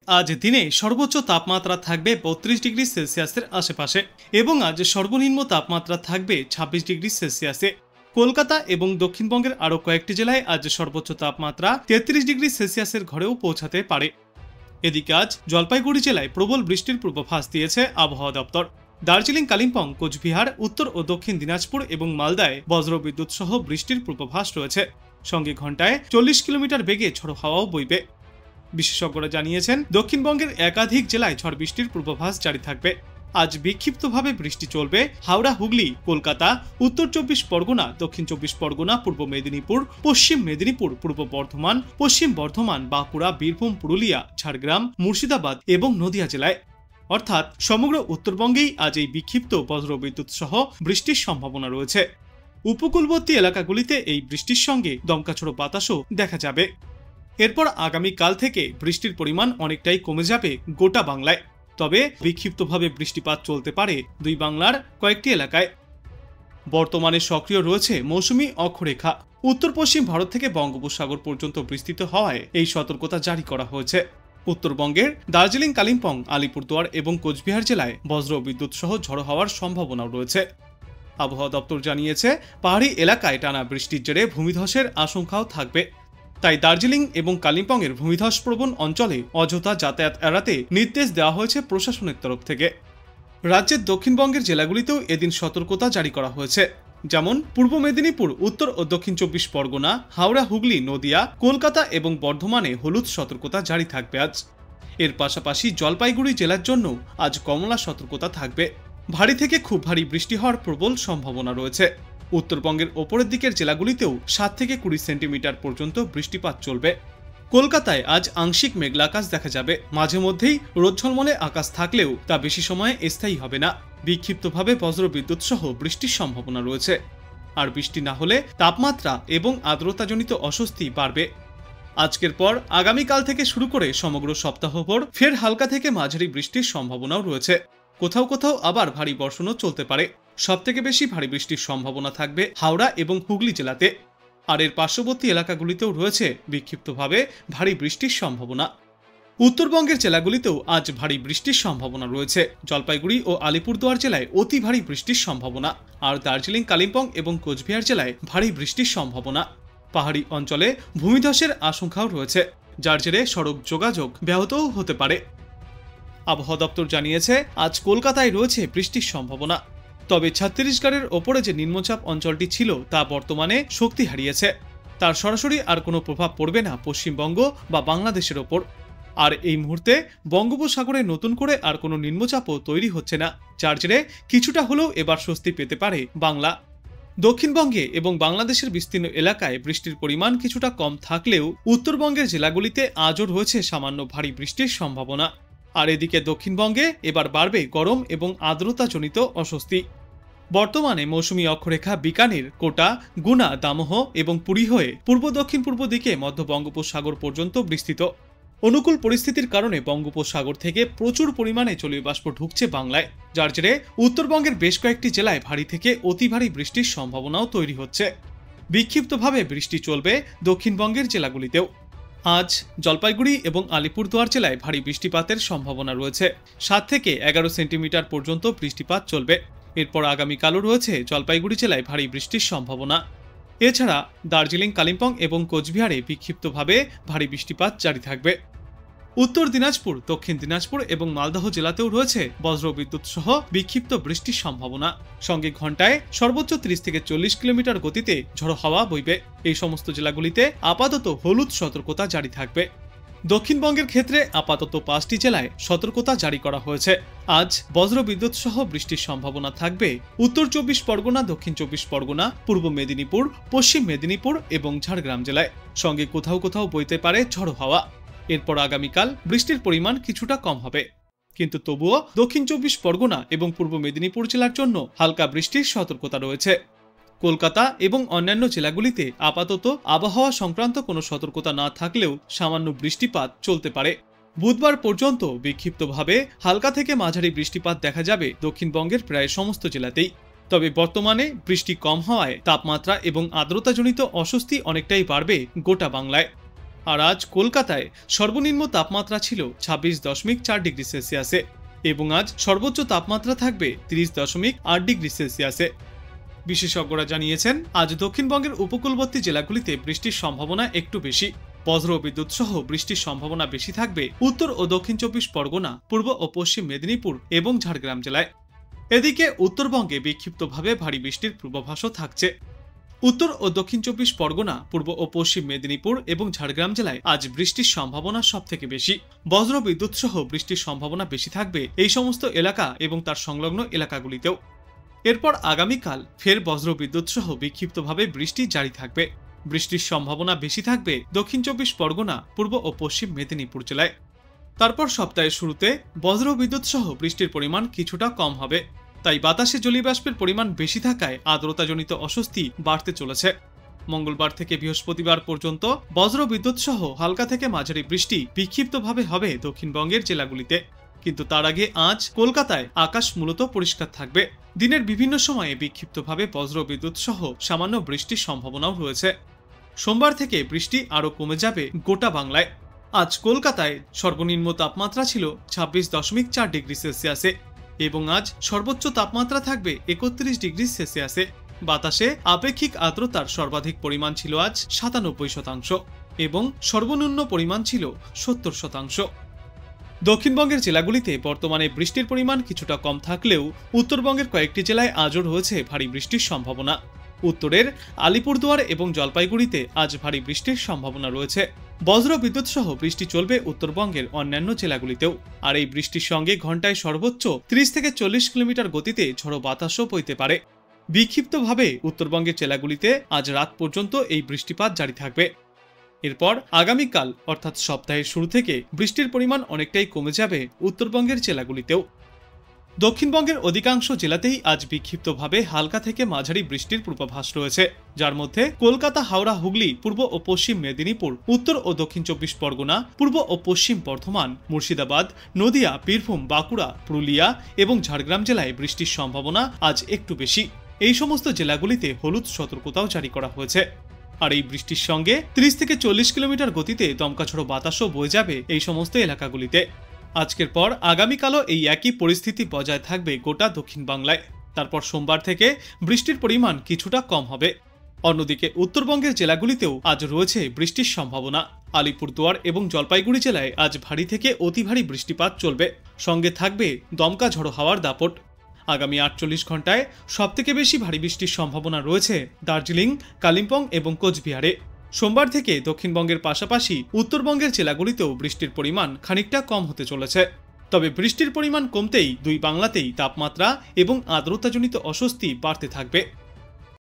আজ দিনে সর্বোচ্চ তাপমাত্রা থাকবে ৩২ ডিগ্রি সেলসিয়াসের আশেপাশে এবং আজ সর্বনিম্ন তাপমাত্রা থাকবে ২৬ ডিগ্রি সেলসিয়াসে। কলকাতা এবং দক্ষিণবঙ্গের আরও কয়েকটি জেলায় আজ সর্বোচ্চ তাপমাত্রা ৩৩ ডিগ্রি সেলসিয়াসের ঘরেও পৌঁছাতে পারে। এদিকে আজ জলপাইগুড়ি জেলায় প্রবল বৃষ্টির পূর্বাভাস দিয়েছে আবহাওয়া দপ্তর। দার্জিলিং, কালিম্পং, কোচবিহার, উত্তর ও দক্ষিণ দিনাজপুর এবং মালদায় বজ্রবিদ্যুৎ সহ বৃষ্টির পূর্বাভাস রয়েছে। সঙ্গে ঘন্টায় ৪০ কিলোমিটার বেগে ঝড়ো হাওয়াও বইবে। বিশেষজ্ঞরা জানিয়েছেন, দক্ষিণবঙ্গের একাধিক জেলায় ঝড় বৃষ্টির পূর্বাভাস জারি থাকবে। আজ বিক্ষিপ্তভাবে বৃষ্টি চলবে হাওড়া, হুগলি, কলকাতা, উত্তর ২৪ পরগনা, দক্ষিণ ২৪ পরগনা, পূর্ব মেদিনীপুর, পশ্চিম মেদিনীপুর, পূর্ব বর্ধমান, পশ্চিম বর্ধমান, বাঁকুড়া, বীরভূম, পুরুলিয়া, ঝাড়গ্রাম, মুর্শিদাবাদ এবং নদিয়া জেলায়। অর্থাৎ সমগ্র উত্তরবঙ্গেই আজ এই বিক্ষিপ্ত বজ্রবিদ্যুৎ সহ বৃষ্টির সম্ভাবনা রয়েছে। উপকূলবর্তী এলাকাগুলিতে এই বৃষ্টির সঙ্গে দমকাঝড়ো বাতাসও দেখা যাবে। এরপর আগামীকাল থেকে বৃষ্টির পরিমাণ অনেকটাই কমে যাবে গোটা বাংলায়। তবে বিক্ষিপ্তভাবে বৃষ্টিপাত চলতে পারে দুই বাংলার কয়েকটি এলাকায়। বর্তমানে সক্রিয় রয়েছে মৌসুমী অক্ষরেখা। উত্তর পশ্চিম ভারত থেকে বঙ্গোপসাগর পর্যন্ত বিস্তৃত হওয়ায় এই সতর্কতা জারি করা হয়েছে। উত্তরবঙ্গের দার্জিলিং, কালিম্পং, আলিপুরদুয়ার এবং কোচবিহার জেলায় বজ্র বিদ্যুৎ সহ ঝড়ো হওয়ার সম্ভাবনাও রয়েছে। আবহাওয়া দপ্তর জানিয়েছে, পাহাড়ি এলাকায় টানা বৃষ্টির জেরে ভূমিধসের আশঙ্কাও থাকবে। তাই দার্জিলিং এবং কালিম্পংয়ের ভূমিধসপ্রবণ অঞ্চলে অযথা যাতায়াত এড়াতে নির্দেশ দেওয়া হয়েছে প্রশাসনের তরফ থেকে। রাজ্যের দক্ষিণবঙ্গের জেলাগুলিতেও এদিন সতর্কতা জারি করা হয়েছে। যেমন পূর্ব মেদিনীপুর, উত্তর ও দক্ষিণ ২৪ পরগনা, হাওড়া, হুগলি, নদিয়া, কলকাতা এবং বর্ধমানে হলুদ সতর্কতা জারি থাকবে আজ। এর পাশাপাশি জলপাইগুড়ি জেলার জন্য আজ কমলা সতর্কতা থাকবে। ভারী থেকে খুব ভারী বৃষ্টি হওয়ার প্রবল সম্ভাবনা রয়েছে। উত্তরবঙ্গের ওপরের দিকের জেলাগুলিতেও ৭ থেকে ২০ সেন্টিমিটার পর্যন্ত বৃষ্টিপাত চলবে। কলকাতায় আজ আংশিক মেঘলা আকাশ দেখা যাবে। মাঝে মধ্যেই রোদ ঝলমলে আকাশ থাকলেও তা বেশি সময় স্থায়ী হবে না। বিক্ষিপ্তভাবে বজ্রবিদ্যুৎ সহ বৃষ্টির সম্ভাবনা রয়েছে। আর বৃষ্টি না হলে তাপমাত্রা এবং আর্দ্রতাজনিত অস্বস্তি বাড়বে। আজকের পর আগামীকাল থেকে শুরু করে সমগ্র সপ্তাহভর ফের হালকা থেকে মাঝারি বৃষ্টির সম্ভাবনাও রয়েছে। কোথাও কোথাও আবার ভারী বর্ষণও চলতে পারে। সবথেকে বেশি ভারী বৃষ্টির সম্ভাবনা থাকবে হাওড়া এবং হুগলি জেলাতে। আর এর পার্শ্ববর্তী এলাকাগুলিতেও রয়েছে বিক্ষিপ্তভাবে ভারী বৃষ্টির সম্ভাবনা। উত্তরবঙ্গের জেলাগুলিতেও আজ ভারী বৃষ্টির সম্ভাবনা রয়েছে। জলপাইগুড়ি ও আলিপুরদুয়ার জেলায় অতি ভারী বৃষ্টির সম্ভাবনা। আর দার্জিলিং, কালিম্পং এবং কোচবিহার জেলায় ভারী বৃষ্টির সম্ভাবনা। পাহাড়ি অঞ্চলে ভূমিধসের আশঙ্কাও রয়েছে, যার জেরে সড়ক যোগাযোগ ব্যাহতও হতে পারে। আবহাওয়া দপ্তর জানিয়েছে, আজ কলকাতায় রয়েছে বৃষ্টির সম্ভাবনা। তবে ছত্তিশগড়ের ওপরে যে নিম্নচাপ অঞ্চলটি ছিল তা বর্তমানে শক্তি হারিয়েছে। তার সরাসরি আর কোনো প্রভাব পড়বে না পশ্চিমবঙ্গ বা বাংলাদেশের ওপর। আর এই মুহূর্তে বঙ্গোপসাগরে নতুন করে আর কোনো নিম্নচাপও তৈরি হচ্ছে না, যার জেরে কিছুটা হলেও এবার স্বস্তি পেতে পারে বাংলা। দক্ষিণবঙ্গে এবং বাংলাদেশের বিস্তীর্ণ এলাকায় বৃষ্টির পরিমাণ কিছুটা কম থাকলেও উত্তরবঙ্গের জেলাগুলিতে আজও রয়েছে সামান্য ভারী বৃষ্টির সম্ভাবনা। আর এদিকে দক্ষিণবঙ্গে এবার বাড়বে গরম এবং আর্দ্রতাজনিত অস্বস্তি। বর্তমানে মৌসুমী অক্ষরেখা বিকানির, কোটা, গুনা, দামোহ এবং পুরী হয়ে পূর্ব দক্ষিণ পূর্ব দিকে মধ্য বঙ্গোপসাগর পর্যন্ত বিস্তৃত। অনুকূল পরিস্থিতির কারণে বঙ্গোপসাগর থেকে প্রচুর পরিমাণে জলীয় বাষ্প ঢুকছে বাংলায়, যার জেরে উত্তরবঙ্গের বেশ কয়েকটি জেলায় ভারী থেকে অতি ভারী বৃষ্টির সম্ভাবনাও তৈরি হচ্ছে। বিক্ষিপ্তভাবে বৃষ্টি চলবে দক্ষিণবঙ্গের জেলাগুলিতেও। আজ জলপাইগুড়ি এবং আলিপুরদুয়ার জেলায় ভারী বৃষ্টিপাতের সম্ভাবনা রয়েছে। ৭ থেকে ১১ সেন্টিমিটার পর্যন্ত বৃষ্টিপাত চলবে। এরপর আগামীকালও রয়েছে জলপাইগুড়ি জেলায় ভারী বৃষ্টির সম্ভাবনা। এছাড়া দার্জিলিং, কালিম্পং এবং কোচবিহারে বিক্ষিপ্তভাবে ভারী বৃষ্টিপাত জারি থাকবে। উত্তর দিনাজপুর, দক্ষিণ দিনাজপুর এবং মালদহ জেলাতেও রয়েছে বজ্রবিদ্যুৎ সহ বিক্ষিপ্ত বৃষ্টির সম্ভাবনা। সঙ্গে ঘন্টায় সর্বোচ্চ ৩০ থেকে ৪০ কিলোমিটার গতিতে ঝড়ো হাওয়া বইবে। এই সমস্ত জেলাগুলিতে আপাতত হলুদ সতর্কতা জারি থাকবে। দক্ষিণবঙ্গের ক্ষেত্রে আপাতত ৫টি জেলায় সতর্কতা জারি করা হয়েছে। আজ বজ্রবিদ্যুৎ সহ বৃষ্টির সম্ভাবনা থাকবে উত্তর ২৪ পরগনা, দক্ষিণ ২৪ পরগনা, পূর্ব মেদিনীপুর, পশ্চিম মেদিনীপুর এবং ঝাড়গ্রাম জেলায়। সঙ্গে কোথাও কোথাও বইতে পারে ঝড়ো হাওয়া। এরপর আগামীকাল বৃষ্টির পরিমাণ কিছুটা কম হবে, কিন্তু তবুও দক্ষিণ ২৪ পরগনা এবং পূর্ব মেদিনীপুর জেলার জন্য হালকা বৃষ্টির সতর্কতা রয়েছে। কলকাতা এবং অন্যান্য জেলাগুলিতে আপাতত আবহাওয়া সংক্রান্ত কোনো সতর্কতা না থাকলেও সামান্য বৃষ্টিপাত চলতে পারে। বুধবার পর্যন্ত বিক্ষিপ্তভাবে হালকা থেকে মাঝারি বৃষ্টিপাত দেখা যাবে দক্ষিণবঙ্গের প্রায় সমস্ত জেলাতেই। তবে বর্তমানে বৃষ্টি কম হওয়ায় তাপমাত্রা এবং আর্দ্রতাজনিত অস্বস্তি অনেকটাই বাড়বে গোটা বাংলায়। আর আজ কলকাতায় সর্বনিম্ন তাপমাত্রা ছিল 26.4 ডিগ্রি সেলসিয়াসে এবং আজ সর্বোচ্চ তাপমাত্রা থাকবে 30.8 ডিগ্রি সেলসিয়াসে। বিশেষজ্ঞরা জানিয়েছেন, আজ দক্ষিণবঙ্গের উপকূলবর্তী জেলাগুলিতে বৃষ্টির সম্ভাবনা একটু বেশি। বজ্র বিদ্যুৎ সহ বৃষ্টির সম্ভাবনা বেশি থাকবে উত্তর ও দক্ষিণ 24 পরগনা, পূর্ব ও পশ্চিম মেদিনীপুর এবং ঝাড়গ্রাম জেলায়। এদিকে উত্তরবঙ্গে বিক্ষিপ্তভাবে ভারী বৃষ্টির পূর্বাভাসও থাকছে। উত্তর ও দক্ষিণ 24 পরগনা, পূর্ব ও পশ্চিম মেদিনীপুর এবং ঝাড়গ্রাম জেলায় আজ বৃষ্টির সম্ভাবনা সবথেকে বেশি। বজ্র বিদ্যুৎ সহ বৃষ্টির সম্ভাবনা বেশি থাকবে এই সমস্ত এলাকা এবং তার সংলগ্ন এলাকাগুলিতেও। এরপর আগামীকাল ফের বজ্র বিদ্যুৎ সহ বিক্ষিপ্তভাবে বৃষ্টি জারি থাকবে। বৃষ্টির সম্ভাবনা বেশি থাকবে দক্ষিণ 24 পরগনা, পূর্ব ও পশ্চিম মেদিনীপুর জেলায়। তারপর সপ্তাহের শুরুতে বজ্র বিদ্যুৎ সহ বৃষ্টির পরিমাণ কিছুটা কম হবে। তাই বাতাসে জলীয়বাষ্পের পরিমাণ বেশি থাকায় আর্দ্রতাজনিত অস্বস্তি বাড়তে চলেছে। মঙ্গলবার থেকে বৃহস্পতিবার পর্যন্ত বজ্র বিদ্যুৎ সহ হালকা থেকে মাঝারি বৃষ্টি বিক্ষিপ্তভাবে হবে দক্ষিণবঙ্গের জেলাগুলিতে। কিন্তু তার আগে আজ কলকাতায় আকাশ মূলত পরিষ্কার থাকবে। দিনের বিভিন্ন সময়ে বিক্ষিপ্তভাবে বজ্র বিদ্যুৎ সহ সামান্য বৃষ্টির সম্ভাবনাও রয়েছে। সোমবার থেকে বৃষ্টি আরও কমে যাবে গোটা বাংলায়। আজ কলকাতায় সর্বনিম্ন তাপমাত্রা ছিল 26.4 ডিগ্রি সেলসিয়াসে এবং আজ সর্বোচ্চ তাপমাত্রা থাকবে 31 ডিগ্রি সেলসিয়াসে। বাতাসে আপেক্ষিক আর্দ্রতার সর্বাধিক পরিমাণ ছিল আজ 97% এবং সর্বনিম্ন পরিমাণ ছিল 70%। দক্ষিণবঙ্গের জেলাগুলিতে বর্তমানে বৃষ্টির পরিমাণ কিছুটা কম থাকলেও উত্তরবঙ্গের কয়েকটি জেলায় আজও রয়েছে ভারী বৃষ্টির সম্ভাবনা। উত্তরের আলিপুরদুয়ার এবং জলপাইগুড়িতে আজ ভারী বৃষ্টির সম্ভাবনা রয়েছে। বজ্র বিদ্যুৎ সহ বৃষ্টি চলবে উত্তরবঙ্গের অন্যান্য জেলাগুলিতেও। আর এই বৃষ্টির সঙ্গে ঘন্টায় সর্বোচ্চ 30 থেকে 40 কিলোমিটার গতিতে ঝড়ো বাতাসও বইতে পারে। বিক্ষিপ্তভাবে উত্তরবঙ্গের জেলাগুলিতে আজ রাত পর্যন্ত এই বৃষ্টিপাত জারি থাকবে। এরপর আগামীকাল অর্থাৎ সপ্তাহের শুরু থেকে বৃষ্টির পরিমাণ অনেকটাই কমে যাবে উত্তরবঙ্গের জেলাগুলিতেও। দক্ষিণবঙ্গের অধিকাংশ জেলাতেই আজ বিক্ষিপ্তভাবে হালকা থেকে মাঝারি বৃষ্টির পূর্বাভাস রয়েছে, যার মধ্যে কলকাতা, হাওড়া, হুগলি, পূর্ব ও পশ্চিম মেদিনীপুর, উত্তর ও দক্ষিণ 24 পরগনা, পূর্ব ও পশ্চিম বর্ধমান, মুর্শিদাবাদ, নদিয়া, বীরভূম, বাঁকুড়া, পুরুলিয়া এবং ঝাড়গ্রাম জেলায় বৃষ্টির সম্ভাবনা আজ একটু বেশি। এই সমস্ত জেলাগুলিতে হলুদ সতর্কতাও জারি করা হয়েছে। আর এই বৃষ্টির সঙ্গে 30 থেকে 40 কিলোমিটার গতিতে দমকা ঝড়ো বাতাসও বয়ে যাবে এই সমস্ত এলাকাগুলিতে। আজকের পর আগামীকালও এই একই পরিস্থিতি বজায় থাকবে গোটা দক্ষিণ বাংলায়। তারপর সোমবার থেকে বৃষ্টির পরিমাণ কিছুটা কম হবে। অন্যদিকে উত্তরবঙ্গের জেলাগুলিতেও আজ রয়েছে বৃষ্টির সম্ভাবনা। আলিপুরদুয়ার এবং জলপাইগুড়ি জেলায় আজ ভারী থেকে অতি ভারী বৃষ্টিপাত চলবে, সঙ্গে থাকবে দমকা ঝড়ো হাওয়ার দাপট। আগামী 48 ঘন্টায় সবথেকে বেশি ভারী বৃষ্টির সম্ভাবনা রয়েছে দার্জিলিং, কালিম্পং এবং কোচবিহারে। সোমবার থেকে দক্ষিণবঙ্গের পাশাপাশি উত্তরবঙ্গের জেলাগুলিতেও বৃষ্টির পরিমাণ খানিকটা কম হতে চলেছে। তবে বৃষ্টির পরিমাণ কমতেই দুই বাংলাতেই তাপমাত্রা এবং আর্দ্রতাজনিত অস্বস্তি বাড়তে থাকবে।